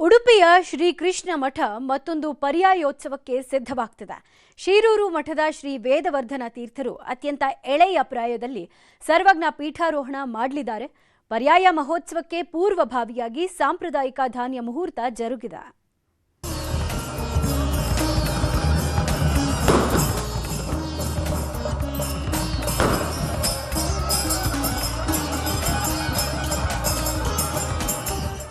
ಉಡುಪಿಯ ಶ್ರೀ ಕೃಷ್ಣ ಮಠ ಮತ್ತೊಂದು ಪರ್ಯಾಯೋತ್ಸವಕ್ಕೆ ಸಿದ್ಧವಾಗ್ತಿದೆ. ಶಿರೂರು ಮಠದ ಶ್ರೀ ವೇದವರ್ಧನ ತೀರ್ಥರು ಅತ್ಯಂತ ಎಳೆಯ ಪ್ರಾಯದಲ್ಲಿ ಸರ್ವಜ್ಞ ಪೀಠಾರೋಹಣ ಮಾಡಲಿದ್ದಾರೆ. ಪರ್ಯಾಯ ಮಹೋತ್ಸವಕ್ಕೆ ಪೂರ್ವಭಾವಿಯಾಗಿ ಸಾಂಪ್ರದಾಯಿಕ ಧಾನ್ಯ ಮುಹೂರ್ತ ಜರುಗಿದೆ.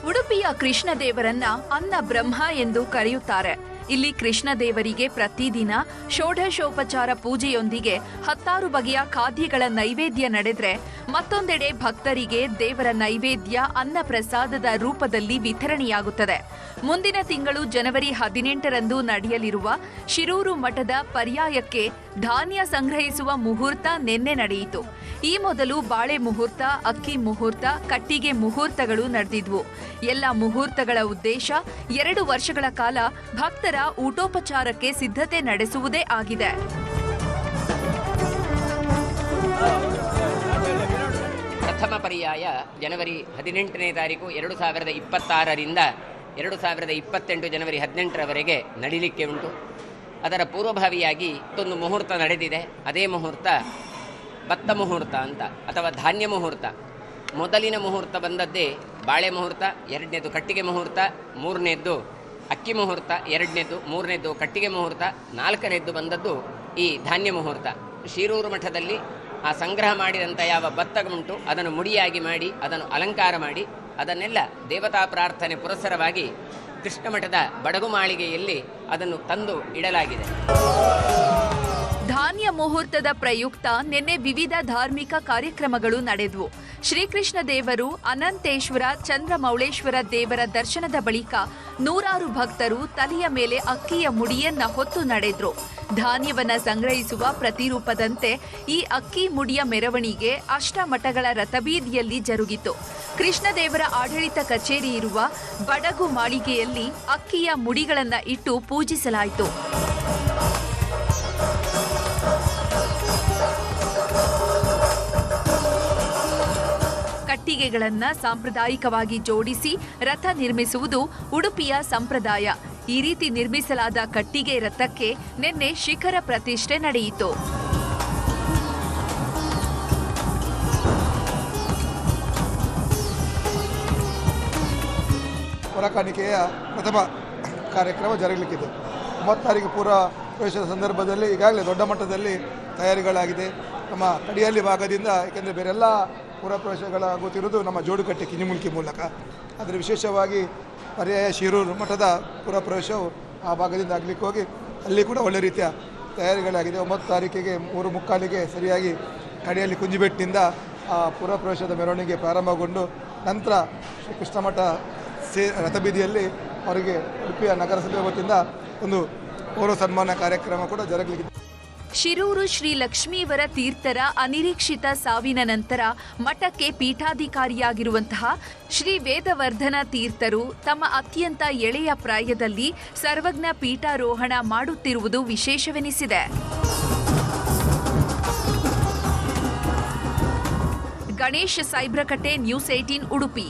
ಉಡುಪಿಯ ಕೃಷ್ಣದೇವರನ್ನ ಅನ್ನ ಬ್ರಹ್ಮ ಎಂದು ಕರೆಯುತ್ತಾರೆ. ಇಲ್ಲಿ ಕೃಷ್ಣದೇವರಿಗೆ ಪ್ರತಿದಿನ ಷೋಡಶೋಪಚಾರ ಪೂಜೆಯೊಂದಿಗೆ 16 ಬಗೆಯ ಖಾದ್ಯಗಳ ನೈವೇದ್ಯ ನಡೆದ್ರೆ, ಮತ್ತೊಂದೆಡೆ ಭಕ್ತರಿಗೆ ದೇವರ ನೈವೇದ್ಯ ಅನ್ನ ಪ್ರಸಾದದ ರೂಪದಲ್ಲಿ ವಿತರಣೆಯಾಗುತ್ತದೆ. ಮುಂದಿನ ತಿಂಗಳು ಜನವರಿ 18ರಂದು ನಡೆಯಲಿರುವ ಶಿರೂರು ಮಠದ ಪರ್ಯಾಯಕ್ಕೆ ಧಾನ್ಯ ಸಂಗ್ರಹಿಸುವ ಮುಹೂರ್ತ ನಿನ್ನೆ ನಡೆಯಿತು. ಈ ಮೊದಲು ಬಾಳೆ ಮುಹೂರ್ತ, ಅಕ್ಕಿ ಮುಹೂರ್ತ, ಕಟ್ಟಿಗೆ ಮುಹೂರ್ತಗಳು ನಡೆದಿದ್ವು. ಎಲ್ಲ ಮುಹೂರ್ತಗಳ ಉದ್ದೇಶ 2 ವರ್ಷಗಳ ಕಾಲ ಭಕ್ತರ ಊಟೋಪಚಾರಕ್ಕೆ ಸಿದ್ಧತೆ ನಡೆಸುವುದೇ ಆಗಿದೆ. ಪ್ರಥಮ ಪರ್ಯಾಯ ಜನವರಿ 18ನೇ ತಾರೀಕು 2026ರಿಂದ 2028 ಜನವರಿ 18ರವರೆಗೆ ನಡೀಲಿಕ್ಕೆ ಉಂಟು. ಅದರ ಪೂರ್ವಭಾವಿಯಾಗಿ ಮತ್ತೊಂದು ಮುಹೂರ್ತ ನಡೆದಿದೆ. ಅದೇ ಮುಹೂರ್ತ ಭತ್ತ ಮುಹೂರ್ತ ಅಂತ, ಅಥವಾ ಧಾನ್ಯ ಮುಹೂರ್ತ. ಮೊದಲಿನ ಮುಹೂರ್ತ ಬಂದದ್ದೇ ಬಾಳೆ ಮುಹೂರ್ತ, 2ನೇದು ಕಟ್ಟಿಗೆ ಮುಹೂರ್ತ, 3ನೇದು ಅಕ್ಕಿ ಮುಹೂರ್ತ, 2ನೇದು, 3ನೇದು ಕಟ್ಟಿಗೆ ಮುಹೂರ್ತ, 4ನೇದು ಬಂದದ್ದು ಈ ಧಾನ್ಯ ಮುಹೂರ್ತ. ಶಿರೂರು ಮಠದಲ್ಲಿ ಆ ಸಂಗ್ರಹ ಮಾಡಿದಂಥ ಯಾವ ಭತ್ತ ಉಂಟು ಅದನ್ನು ಮುಡಿಯಾಗಿ ಮಾಡಿ, ಅದನ್ನು ಅಲಂಕಾರ ಮಾಡಿ, ಅದನ್ನೆಲ್ಲ ದೇವತಾ ಪ್ರಾರ್ಥನೆ ಪುರಸ್ಸರವಾಗಿ ಕೃಷ್ಣ ಮಠದ ಬಡಗು ಮಾಳಿಗೆಯಲ್ಲಿ ಅದನ್ನು ತಂದು ಇಡಲಾಗಿದೆ. ಧಾನ್ಯ ಮುಹೂರ್ತದ ಪ್ರಯುಕ್ತ ನಿನ್ನೆ ವಿವಿಧ ಧಾರ್ಮಿಕ ಕಾರ್ಯಕ್ರಮಗಳು ನಡೆದವು. ಶ್ರೀಕೃಷ್ಣ ದೇವರು, ಅನಂತೇಶ್ವರ, ಚಂದ್ರಮೌಳೇಶ್ವರ ದೇವರ ದರ್ಶನದ ಬಳಿಕ ನೂರಾರು ಭಕ್ತರು ತಲೆಯ ಮೇಲೆ ಅಕ್ಕಿಯ ಮುಡಿಯನ್ನ ಹೊತ್ತು ನಡೆದ್ರು. ಧಾನ್ಯವನ್ನ ಸಂಗ್ರಹಿಸುವ ಪ್ರತಿರೂಪದಂತೆ ಈ ಅಕ್ಕಿ ಮುಡಿಯ ಮೆರವಣಿಗೆ ಅಷ್ಟಮಠಗಳ ರಥಬೀದಿಯಲ್ಲಿ ಜರುಗಿತು. ಕೃಷ್ಣದೇವರ ಆಡಳಿತ ಕಚೇರಿ ಇರುವ ಬಡಗು ಮಾಳಿಗೆಯಲ್ಲಿ ಅಕ್ಕಿಯ ಮುಡಿಗಳನ್ನ ಇಟ್ಟು ಪೂಜಿಸಲಾಯಿತು. ಕಟ್ಟಿಗೆಗಳನ್ನ ಸಾಂಪ್ರದಾಯಿಕವಾಗಿ ಜೋಡಿಸಿ ರಥ ನಿರ್ಮಿಸುವುದು ಉಡುಪಿಯ ಸಂಪ್ರದಾಯ. ಈ ರೀತಿ ನಿರ್ಮಿಸಲಾದ ಕಟ್ಟಿಗೆ ರಥಕ್ಕೆ ನಿನ್ನೆ ಶಿಖರ ಪ್ರತಿಷ್ಠೆ ನಡೆಯಿತು. ಹೊರಕಾಣಿಕೆಯ ಪ್ರಥಮ ಕಾರ್ಯಕ್ರಮ ಜರುಗಲಿಕ್ಕಿದೆ. 30 ತಾರೀಕು ಪೂರ್ವ ಪ್ರವೇಶದ ಸಂದರ್ಭದಲ್ಲಿ ಈಗಾಗಲೇ ದೊಡ್ಡ ಮಟ್ಟದಲ್ಲಿ ತಯಾರಿಗಳಾಗಿದೆ. ನಮ್ಮ ಕಡಿಯಲ್ಲಿ ಭಾಗದಿಂದ, ಏಕೆಂದರೆ ಬೇರೆಲ್ಲ ಪೂರ್ವ ಪ್ರವೇಶಗಳಾಗುತ್ತಿರುವುದು ನಮ್ಮ ಜೋಡುಕಟ್ಟೆ ಕಿನಿಮುಲ್ಕಿ ಮೂಲಕ. ಆದರೆ ವಿಶೇಷವಾಗಿ ಪರ್ಯಾಯ ಶಿರೂರು ಮಠದ ಪೂರ್ವ ಪ್ರವೇಶವು ಆ ಭಾಗದಿಂದ ಆಗಲಿಕ್ಕೆ ಹೋಗಿ ಅಲ್ಲಿ ಕೂಡ ಒಳ್ಳೆ ರೀತಿಯ ತಯಾರಿಗಳಾಗಿದೆ. 9 ತಾರೀಕಿಗೆ 3:45ಗೆ ಸರಿಯಾಗಿ ಕಡಿಯಲ್ಲಿ ಕುಂಜಿಬೆಟ್ಟಿನಿಂದ ಆ ಪೂರ್ವ ಪ್ರವೇಶದ ಮೆರವಣಿಗೆ ಪ್ರಾರಂಭಗೊಂಡು ನಂತರ ಶ್ರೀ ಕೃಷ್ಣ ಮಠ ರಥಬೀದಿಯಲ್ಲಿ ಅವರಿಗೆ ಉಡುಪಿಯ ನಗರಸಭೆ ವತಿಯಿಂದ ಒಂದು ಪೌರ ಸನ್ಮಾನ ಕಾರ್ಯಕ್ರಮ ಕೂಡ ಜರುಗಲಿದೆ. ಶಿರೂರು ಶ್ರೀ ಲಕ್ಷ್ಮೀವರ ತೀರ್ಥರ ಅನಿರೀಕ್ಷಿತ ಸಾವಿನ ನಂತರ ಮಠಕ್ಕೆ ಪೀಠಾಧಿಕಾರಿಯಾಗಿರುವಂತಹ ಶ್ರೀ ವೇದವರ್ಧನ ತೀರ್ಥರು ತಮ್ಮ ಅತ್ಯಂತ ಎಳೆಯ ಪ್ರಾಯದಲ್ಲಿ ಸರ್ವಜ್ಞ ಪೀಠಾರೋಹಣ ಮಾಡುತ್ತಿರುವುದು ವಿಶೇಷವೆನಿಸಿದೆ. ಗಣೇಶ್ ಸೈಬ್ರಕಟ್ಟೆ, ನ್ಯೂಸ್ 18 ಉಡುಪಿ.